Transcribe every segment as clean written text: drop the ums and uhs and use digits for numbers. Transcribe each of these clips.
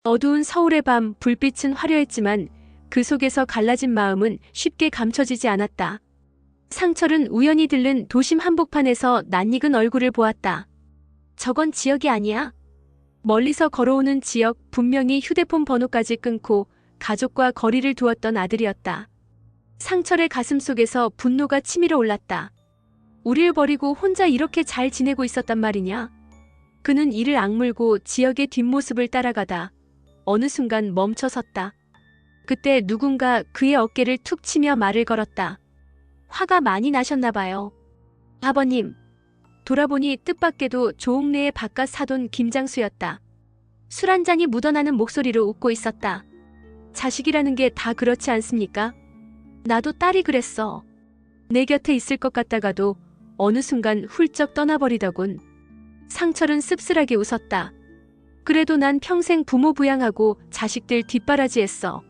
어두운 서울의 밤, 불빛은 화려했지만 그 속에서 갈라진 마음은 쉽게 감춰지지 않았다. 상철은 우연히 들른 도심 한복판에서 낯익은 얼굴을 보았다. 저건 지역이 아니야? 멀리서 걸어오는 지역, 분명히 휴대폰 번호까지 끊고 가족과 거리를 두었던 아들이었다. 상철의 가슴 속에서 분노가 치밀어 올랐다. 우릴 버리고 혼자 이렇게 잘 지내고 있었단 말이냐? 그는 이를 악물고 지역의 뒷모습을 따라가다 어느 순간 멈춰섰다. 그때 누군가 그의 어깨를 툭 치며 말을 걸었다. 화가 많이 나셨나 봐요. 아버님. 돌아보니 뜻밖에도 조옥래의 바깥 사돈 김장수였다. 술 한 잔이 묻어나는 목소리로 웃고 있었다. 자식이라는 게 다 그렇지 않습니까? 나도 딸이 그랬어. 내 곁에 있을 것 같다가도 어느 순간 훌쩍 떠나버리더군. 상철은 씁쓸하게 웃었다. 그래도 난 평생 부모 부양하고 자식들 뒷바라지했어.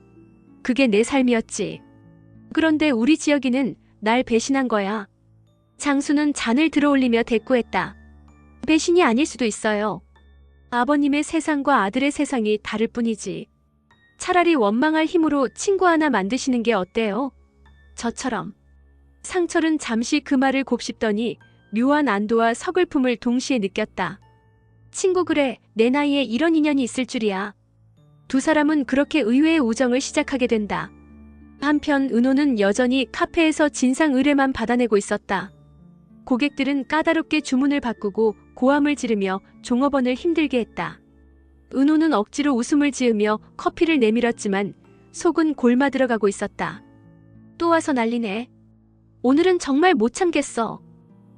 그게 내 삶이었지. 그런데 우리 지혁이는 날 배신한 거야. 장수는 잔을 들어올리며 대꾸했다. 배신이 아닐 수도 있어요. 아버님의 세상과 아들의 세상이 다를 뿐이지. 차라리 원망할 힘으로 친구 하나 만드시는 게 어때요? 저처럼. 상철은 잠시 그 말을 곱씹더니 묘한 안도와 서글픔을 동시에 느꼈다. 친구 그래, 내 나이에 이런 인연이 있을 줄이야. 두 사람은 그렇게 의외의 우정을 시작하게 된다. 한편 은호는 여전히 카페에서 진상 의뢰만 받아내고 있었다. 고객들은 까다롭게 주문을 바꾸고 고함을 지르며 종업원을 힘들게 했다. 은호는 억지로 웃음을 지으며 커피를 내밀었지만 속은 골마 들어가고 있었다. 또 와서 난리네. 오늘은 정말 못 참겠어.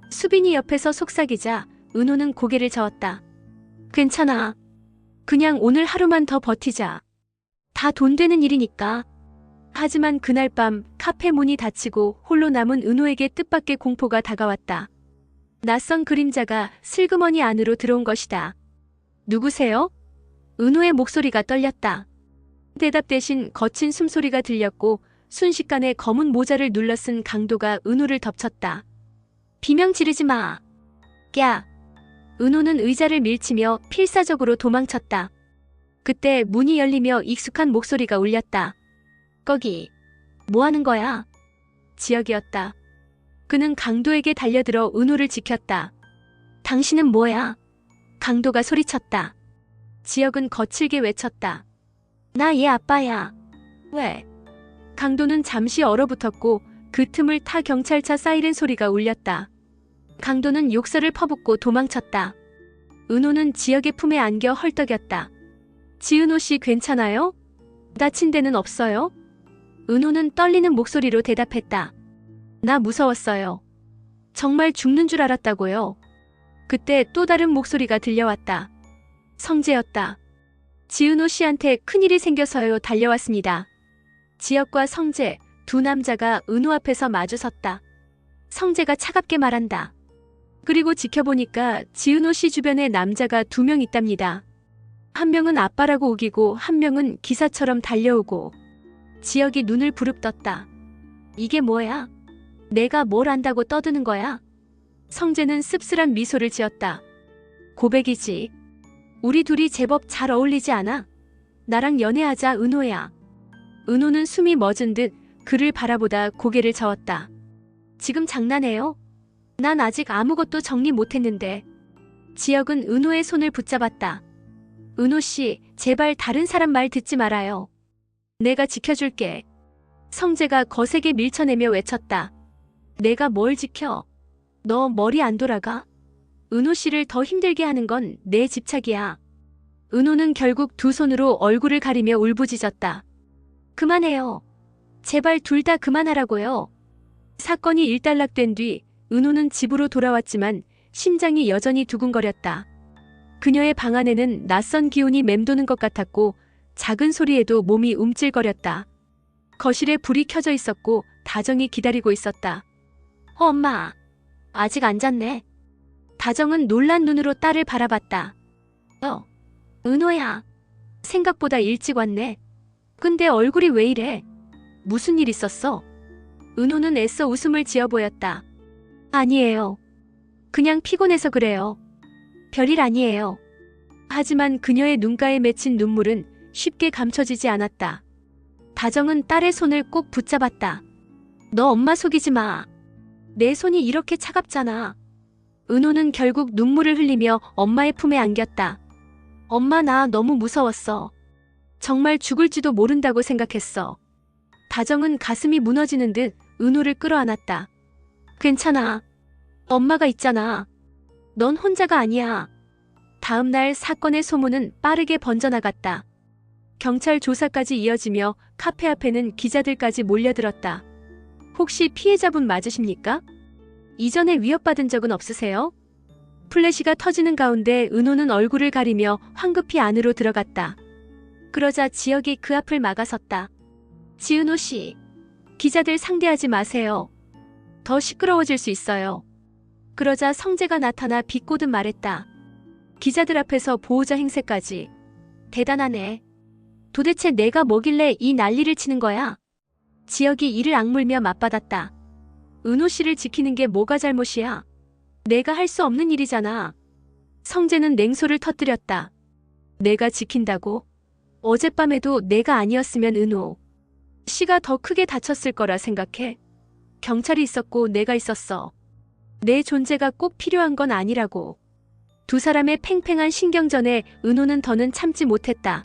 수빈이 옆에서 속삭이자 은호는 고개를 저었다. 괜찮아. 그냥 오늘 하루만 더 버티자. 다 돈 되는 일이니까. 하지만 그날 밤 카페 문이 닫히고 홀로 남은 은호에게 뜻밖의 공포가 다가왔다. 낯선 그림자가 슬그머니 안으로 들어온 것이다. 누구세요? 은호의 목소리가 떨렸다. 대답 대신 거친 숨소리가 들렸고 순식간에 검은 모자를 눌러 쓴 강도가 은호를 덮쳤다. 비명 지르지 마. 야. 은호는 의자를 밀치며 필사적으로 도망쳤다. 그때 문이 열리며 익숙한 목소리가 울렸다. 거기, 뭐 하는 거야? 지혁이었다. 그는 강도에게 달려들어 은호를 지켰다. 당신은 뭐야? 강도가 소리쳤다. 지혁은 거칠게 외쳤다. 나 얘 아빠야. 왜? 강도는 잠시 얼어붙었고 그 틈을 타 경찰차 사이렌 소리가 울렸다. 강도는 욕설을 퍼붓고 도망쳤다. 은호는 지혁의 품에 안겨 헐떡였다. 지은호 씨 괜찮아요? 다친 데는 없어요? 은호는 떨리는 목소리로 대답했다. 나 무서웠어요. 정말 죽는 줄 알았다고요. 그때 또 다른 목소리가 들려왔다. 성재였다. 지은호 씨한테 큰일이 생겨서요 달려왔습니다. 지혁과 성재, 두 남자가 은호 앞에서 마주섰다. 성재가 차갑게 말한다. 그리고 지켜보니까 지은호 씨 주변에 남자가 2명 있답니다. 한 명은 아빠라고 우기고 한 명은 기사처럼 달려오고. 지혁이 눈을 부릅떴다. 이게 뭐야? 내가 뭘 안다고 떠드는 거야? 성재는 씁쓸한 미소를 지었다. 고백이지. 우리 둘이 제법 잘 어울리지 않아? 나랑 연애하자 은호야. 은호는 숨이 멎은 듯 그를 바라보다 고개를 저었다. 지금 장난해요? 난 아직 아무것도 정리 못했는데. 지혁은 은호의 손을 붙잡았다. 은호 씨, 제발 다른 사람 말 듣지 말아요. 내가 지켜줄게. 성재가 거세게 밀쳐내며 외쳤다. 내가 뭘 지켜? 너 머리 안 돌아가? 은호 씨를 더 힘들게 하는 건 내 집착이야. 은호는 결국 두 손으로 얼굴을 가리며 울부짖었다. 그만해요. 제발 둘 다 그만하라고요. 사건이 일단락된 뒤 은호는 집으로 돌아왔지만 심장이 여전히 두근거렸다. 그녀의 방 안에는 낯선 기운이 맴도는 것 같았고 작은 소리에도 몸이 움찔거렸다. 거실에 불이 켜져 있었고 다정이 기다리고 있었다. 엄마, 아직 안 잤네. 다정은 놀란 눈으로 딸을 바라봤다. 은호야. 생각보다 일찍 왔네. 근데 얼굴이 왜 이래? 무슨 일 있었어? 은호는 애써 웃음을 지어 보였다. 아니에요. 그냥 피곤해서 그래요. 별일 아니에요. 하지만 그녀의 눈가에 맺힌 눈물은 쉽게 감춰지지 않았다. 다정은 딸의 손을 꼭 붙잡았다. 너 엄마 속이지 마. 내 손이 이렇게 차갑잖아. 은호는 결국 눈물을 흘리며 엄마의 품에 안겼다. 엄마, 나 너무 무서웠어. 정말 죽을지도 모른다고 생각했어. 다정은 가슴이 무너지는 듯 은호를 끌어안았다. 괜찮아. 엄마가 있잖아. 넌 혼자가 아니야. 다음 날 사건의 소문은 빠르게 번져나갔다. 경찰 조사까지 이어지며 카페 앞에는 기자들까지 몰려들었다. 혹시 피해자분 맞으십니까? 이전에 위협받은 적은 없으세요? 플래시가 터지는 가운데 은호는 얼굴을 가리며 황급히 안으로 들어갔다. 그러자 지혁이 그 앞을 막아섰다. 지은호 씨, 기자들 상대하지 마세요. 더 시끄러워질 수 있어요. 그러자 성재가 나타나 비꼬듯 말했다. 기자들 앞에서 보호자 행세까지. 대단하네. 도대체 내가 뭐길래 이 난리를 치는 거야? 지혁이 이를 악물며 맞받았다. 은호 씨를 지키는 게 뭐가 잘못이야? 내가 할 수 없는 일이잖아. 성재는 냉소를 터뜨렸다. 내가 지킨다고? 어젯밤에도 내가 아니었으면 은호 씨가 더 크게 다쳤을 거라 생각해. 경찰이 있었고 내가 있었어. 내 존재가 꼭 필요한 건 아니라고. 두 사람의 팽팽한 신경전에 은호는 더는 참지 못했다.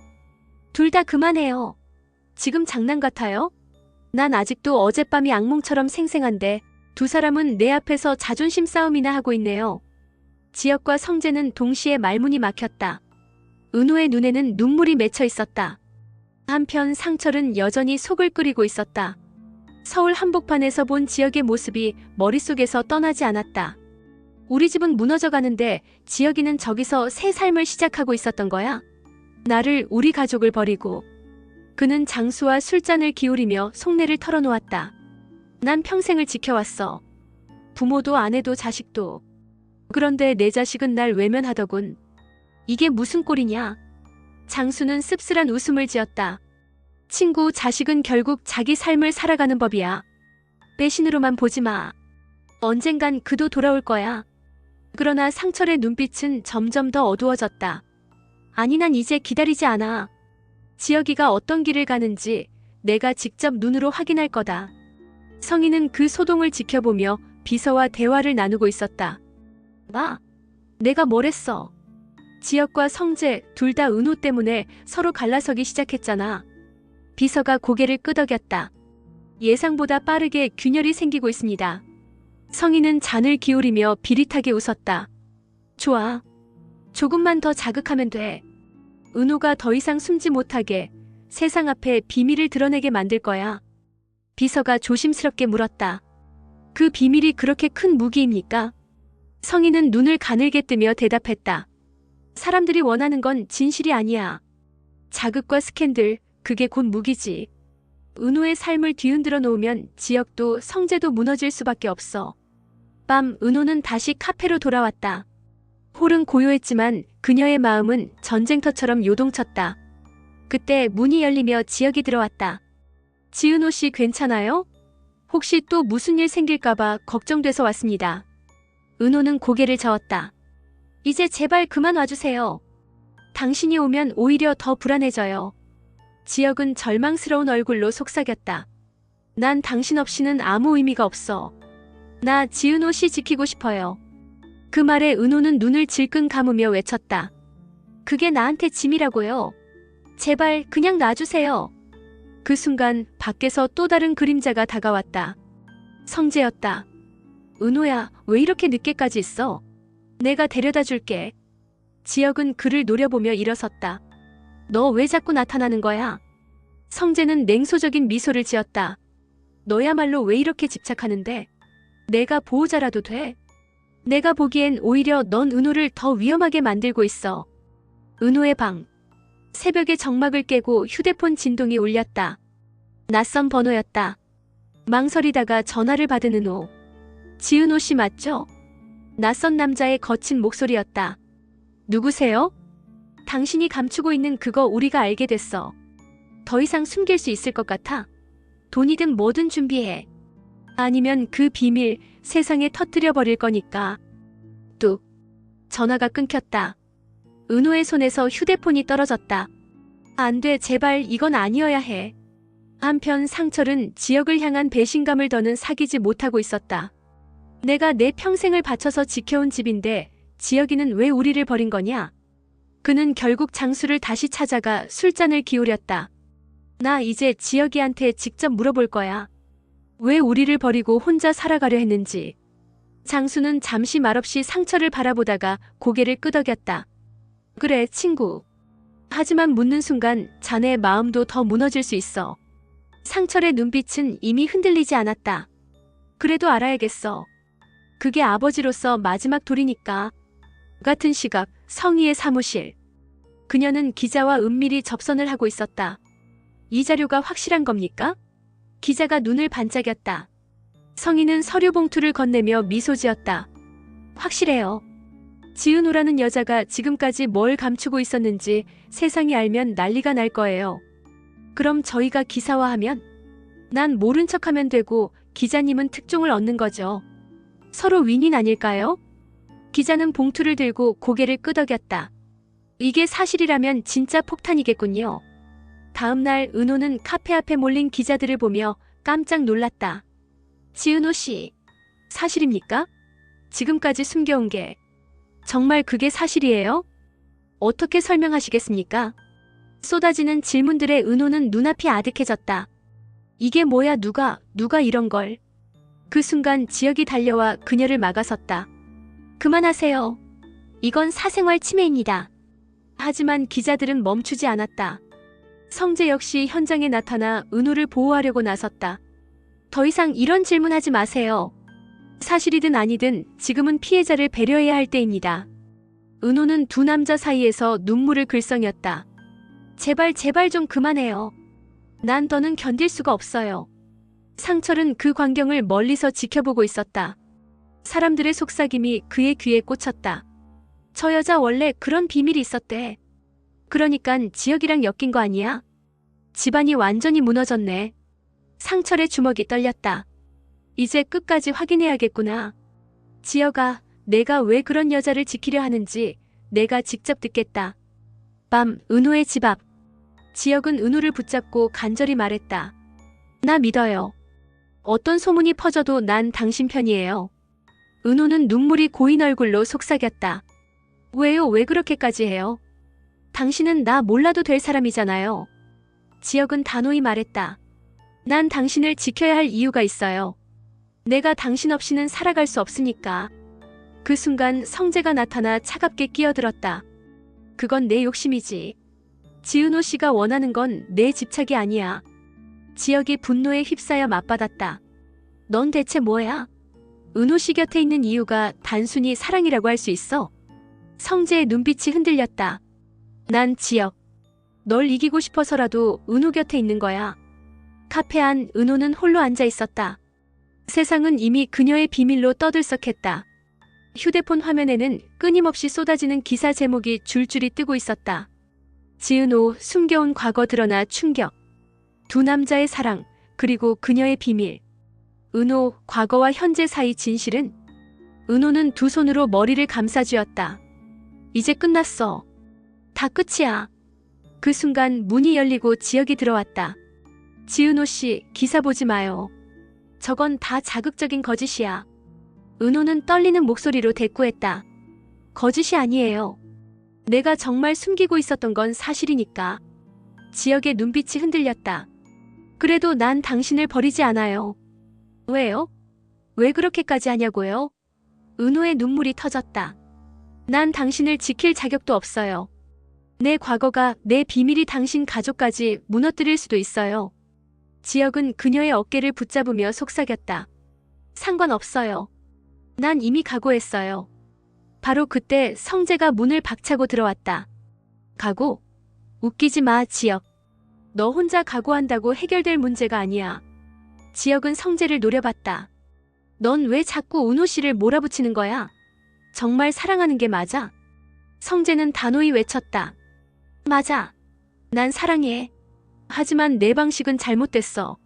둘 다 그만해요. 지금 장난 같아요? 난 아직도 어젯밤이 악몽처럼 생생한데 두 사람은 내 앞에서 자존심 싸움이나 하고 있네요. 지혁과 성재는 동시에 말문이 막혔다. 은호의 눈에는 눈물이 맺혀 있었다. 한편 상철은 여전히 속을 끓이고 있었다. 서울 한복판에서 본 지혁의 모습이 머릿속에서 떠나지 않았다. 우리 집은 무너져 가는데 지혁이는 저기서 새 삶을 시작하고 있었던 거야. 나를, 우리 가족을 버리고. 그는 장수와 술잔을 기울이며 속내를 털어놓았다. 난 평생을 지켜왔어. 부모도 아내도 자식도. 그런데 내 자식은 날 외면하더군. 이게 무슨 꼴이냐? 장수는 씁쓸한 웃음을 지었다. 친구, 자식은 결국 자기 삶을 살아가는 법이야. 배신으로만 보지 마. 언젠간 그도 돌아올 거야. 그러나 상철의 눈빛은 점점 더 어두워졌다. 아니, 난 이제 기다리지 않아. 지혁이가 어떤 길을 가는지 내가 직접 눈으로 확인할 거다. 성희는 그 소동을 지켜보며 비서와 대화를 나누고 있었다. 마, 내가 뭘 했어? 지혁과 성재 둘 다 은호 때문에 서로 갈라서기 시작했잖아. 비서가 고개를 끄덕였다. 예상보다 빠르게 균열이 생기고 있습니다. 성희는 잔을 기울이며 비릿하게 웃었다. 좋아. 조금만 더 자극하면 돼. 은호가 더 이상 숨지 못하게 세상 앞에 비밀을 드러내게 만들 거야. 비서가 조심스럽게 물었다. 그 비밀이 그렇게 큰 무기입니까? 성희는 눈을 가늘게 뜨며 대답했다. 사람들이 원하는 건 진실이 아니야. 자극과 스캔들, 그게 곧 무기지. 은호의 삶을 뒤흔들어 놓으면 지혁도 성재도 무너질 수밖에 없어. 밤, 은호는 다시 카페로 돌아왔다. 홀은 고요했지만 그녀의 마음은 전쟁터처럼 요동쳤다. 그때 문이 열리며 지혁이 들어왔다. 지은호 씨 괜찮아요? 혹시 또 무슨 일 생길까봐 걱정돼서 왔습니다. 은호는 고개를 저었다. 이제 제발 그만 와주세요. 당신이 오면 오히려 더 불안해져요. 지혁은 절망스러운 얼굴로 속삭였다. 난 당신 없이는 아무 의미가 없어. 나 지은호 씨 지키고 싶어요. 그 말에 은호는 눈을 질끈 감으며 외쳤다. 그게 나한테 짐이라고요. 제발 그냥 놔주세요. 그 순간 밖에서 또 다른 그림자가 다가왔다. 성재였다. 은호야, 왜 이렇게 늦게까지 있어? 내가 데려다 줄게. 지혁은 그를 노려보며 일어섰다. 너 왜 자꾸 나타나는 거야? 성재는 냉소적인 미소를 지었다. 너야말로 왜 이렇게 집착하는데? 내가 보호자라도 돼? 내가 보기엔 오히려 넌 은호를 더 위험하게 만들고 있어. 은호의 방. 새벽의 정막을 깨고 휴대폰 진동이 울렸다. 낯선 번호였다. 망설이다가 전화를 받은 은호. 지은호 씨 맞죠? 낯선 남자의 거친 목소리였다. 누구세요? 당신이 감추고 있는 그거 우리가 알게 됐어. 더 이상 숨길 수 있을 것 같아? 돈이든 뭐든 준비해. 아니면 그 비밀 세상에 터뜨려 버릴 거니까. 뚝. 전화가 끊겼다. 은호의 손에서 휴대폰이 떨어졌다. 안 돼, 제발 이건 아니어야 해. 한편 상철은 지혁을 향한 배신감을 더는 사귀지 못하고 있었다. 내가 내 평생을 바쳐서 지켜온 집인데 지혁이는 왜 우리를 버린 거냐? 그는 결국 장수를 다시 찾아가 술잔을 기울였다. 나 이제 지혁이한테 직접 물어볼 거야. 왜 우리를 버리고 혼자 살아가려 했는지. 장수는 잠시 말없이 상철을 바라보다가 고개를 끄덕였다. 그래, 친구. 하지만 묻는 순간 자네의 마음도 더 무너질 수 있어. 상철의 눈빛은 이미 흔들리지 않았다. 그래도 알아야겠어. 그게 아버지로서 마지막 돌이니까. 같은 시각 성희의 사무실. 그녀는 기자와 은밀히 접선을 하고 있었다. 이 자료가 확실한 겁니까? 기자가 눈을 반짝였다. 성희는 서류 봉투를 건네며 미소 지었다. 확실해요. 지은호라는 여자가 지금까지 뭘 감추고 있었는지 세상이 알면 난리가 날 거예요. 그럼 저희가 기사화하면? 난 모른 척하면 되고 기자님은 특종을 얻는 거죠. 서로 윈윈 아닐까요? 기자는 봉투를 들고 고개를 끄덕였다. 이게 사실이라면 진짜 폭탄이겠군요. 다음 날 은호는 카페 앞에 몰린 기자들을 보며 깜짝 놀랐다. 지은호 씨, 사실입니까? 지금까지 숨겨온 게 정말 그게 사실이에요? 어떻게 설명하시겠습니까? 쏟아지는 질문들에 은호는 눈앞이 아득해졌다. 이게 뭐야, 누가 이런 걸. 그 순간 지혁이 달려와 그녀를 막아섰다. 그만하세요. 이건 사생활 침해입니다. 하지만 기자들은 멈추지 않았다. 성재 역시 현장에 나타나 은호를 보호하려고 나섰다. 더 이상 이런 질문하지 마세요. 사실이든 아니든 지금은 피해자를 배려해야 할 때입니다. 은호는 두 남자 사이에서 눈물을 글썽였다. 제발 좀 그만해요. 난 더는 견딜 수가 없어요. 상철은 그 광경을 멀리서 지켜보고 있었다. 사람들의 속삭임이 그의 귀에 꽂혔다. 저 여자 원래 그런 비밀이 있었대. 그러니깐 지혁이랑 엮인 거 아니야? 집안이 완전히 무너졌네. 상철의 주먹이 떨렸다. 이제 끝까지 확인해야겠구나. 지혁아, 내가 왜 그런 여자를 지키려 하는지 내가 직접 듣겠다. 밤 은호의 집 앞. 지혁은 은호를 붙잡고 간절히 말했다. 나 믿어요. 어떤 소문이 퍼져도 난 당신 편이에요. 은호는 눈물이 고인 얼굴로 속삭였다. 왜요? 왜 그렇게까지 해요? 당신은 나 몰라도 될 사람이잖아요. 지혁은 단호히 말했다. 난 당신을 지켜야 할 이유가 있어요. 내가 당신 없이는 살아갈 수 없으니까. 그 순간 성재가 나타나 차갑게 끼어들었다. 그건 내 욕심이지. 지은호 씨가 원하는 건 내 집착이 아니야. 지혁이 분노에 휩싸여 맞받았다. 넌 대체 뭐야? 은호 씨 곁에 있는 이유가 단순히 사랑이라고 할 수 있어? 성재의 눈빛이 흔들렸다. 난 지혁. 널 이기고 싶어서라도 은호 곁에 있는 거야. 카페 안 은호는 홀로 앉아 있었다. 세상은 이미 그녀의 비밀로 떠들썩했다. 휴대폰 화면에는 끊임없이 쏟아지는 기사 제목이 줄줄이 뜨고 있었다. 지은호, 숨겨온 과거 드러나 충격. 두 남자의 사랑, 그리고 그녀의 비밀. 은호, 과거와 현재 사이 진실은? 은호는 두 손으로 머리를 감싸쥐었다. 이제 끝났어. 다 끝이야. 그 순간 문이 열리고 지혁이 들어왔다. 지은호 씨, 기사 보지 마요. 저건 다 자극적인 거짓이야. 은호는 떨리는 목소리로 대꾸했다. 거짓이 아니에요. 내가 정말 숨기고 있었던 건 사실이니까. 지혁의 눈빛이 흔들렸다. 그래도 난 당신을 버리지 않아요. 왜요? 왜 그렇게까지 하냐고요? 은호의 눈물이 터졌다. 난 당신을 지킬 자격도 없어요. 내 과거가, 내 비밀이 당신 가족까지 무너뜨릴 수도 있어요. 지혁은 그녀의 어깨를 붙잡으며 속삭였다. 상관없어요. 난 이미 각오했어요. 바로 그때 성재가 문을 박차고 들어왔다. 각오? 웃기지 마, 지혁. 너 혼자 각오한다고 해결될 문제가 아니야. 지혁은 성재를 노려봤다. 넌 왜 자꾸 은호 씨를 몰아붙이는 거야? 정말 사랑하는 게 맞아? 성재는 단호히 외쳤다. 맞아. 난 사랑해. 하지만 내 방식은 잘못됐어.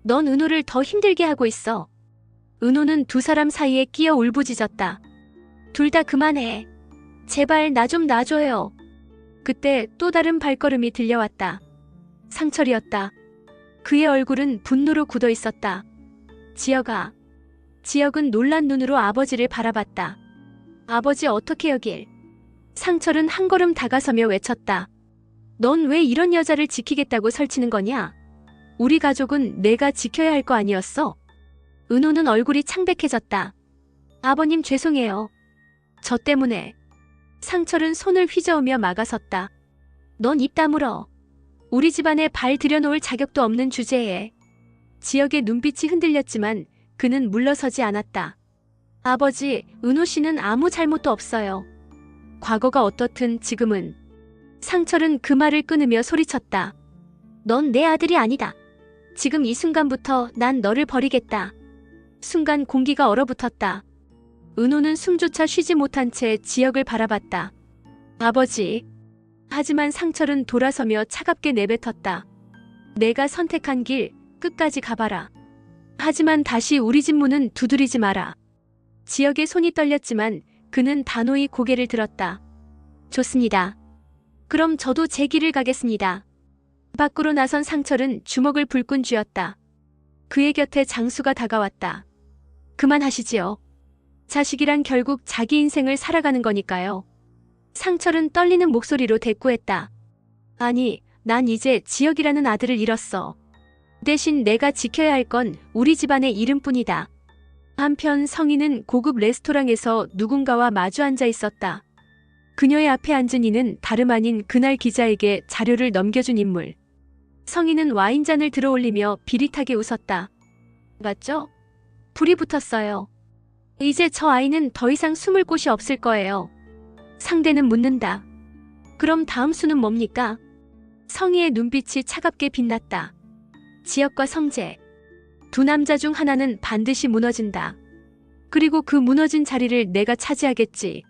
넌 은호를 더 힘들게 하고 있어. 은호는 두 사람 사이에 끼어 울부짖었다. 둘 다 그만해. 제발 나 좀 놔줘요. 그때 또 다른 발걸음이 들려왔다. 상철이었다. 그의 얼굴은 분노로 굳어 있었다. 지혁아. 지혁은 놀란 눈으로 아버지를 바라봤다. 아버지 어떻게 여길? 상철은 한 걸음 다가서며 외쳤다. 넌 왜 이런 여자를 지키겠다고 설치는 거냐? 우리 가족은 내가 지켜야 할 거 아니었어? 은호는 얼굴이 창백해졌다. 아버님 죄송해요. 저 때문에. 상철은 손을 휘저으며 막아섰다. 넌 입 다물어. 우리 집안에 발 들여놓을 자격도 없는 주제에. 지혁의 눈빛이 흔들렸지만 그는 물러서지 않았다. 아버지, 은호 씨는 아무 잘못도 없어요. 과거가 어떻든 지금은. 상철은 그 말을 끊으며 소리쳤다. 넌 내 아들이 아니다. 지금 이 순간부터 난 너를 버리겠다. 순간 공기가 얼어붙었다. 은호는 숨조차 쉬지 못한 채 지혁을 바라봤다. 아버지. 하지만 상철은 돌아서며 차갑게 내뱉었다. 내가 선택한 길 끝까지 가봐라. 하지만 다시 우리 집 문은 두드리지 마라. 지혁의 손이 떨렸지만 그는 단호히 고개를 들었다. 좋습니다. 그럼 저도 제 길을 가겠습니다. 밖으로 나선 상철은 주먹을 불끈 쥐었다. 그의 곁에 장수가 다가왔다. 그만하시지요. 자식이란 결국 자기 인생을 살아가는 거니까요. 상철은 떨리는 목소리로 대꾸했다. 아니, 난 이제 지혁이라는 아들을 잃었어. 대신 내가 지켜야 할 건 우리 집안의 이름뿐이다. 한편 성희는 고급 레스토랑에서 누군가와 마주 앉아 있었다. 그녀의 앞에 앉은 이는 다름 아닌 그날 기자에게 자료를 넘겨준 인물. 성희는 와인잔을 들어올리며 비릿하게 웃었다. 맞죠? 불이 붙었어요. 이제 저 아이는 더 이상 숨을 곳이 없을 거예요. 상대는 묻는다. 그럼 다음 수는 뭡니까? 성희의 눈빛이 차갑게 빛났다. 지혁과 성재. 두 남자 중 하나는 반드시 무너진다. 그리고 그 무너진 자리를 내가 차지하겠지.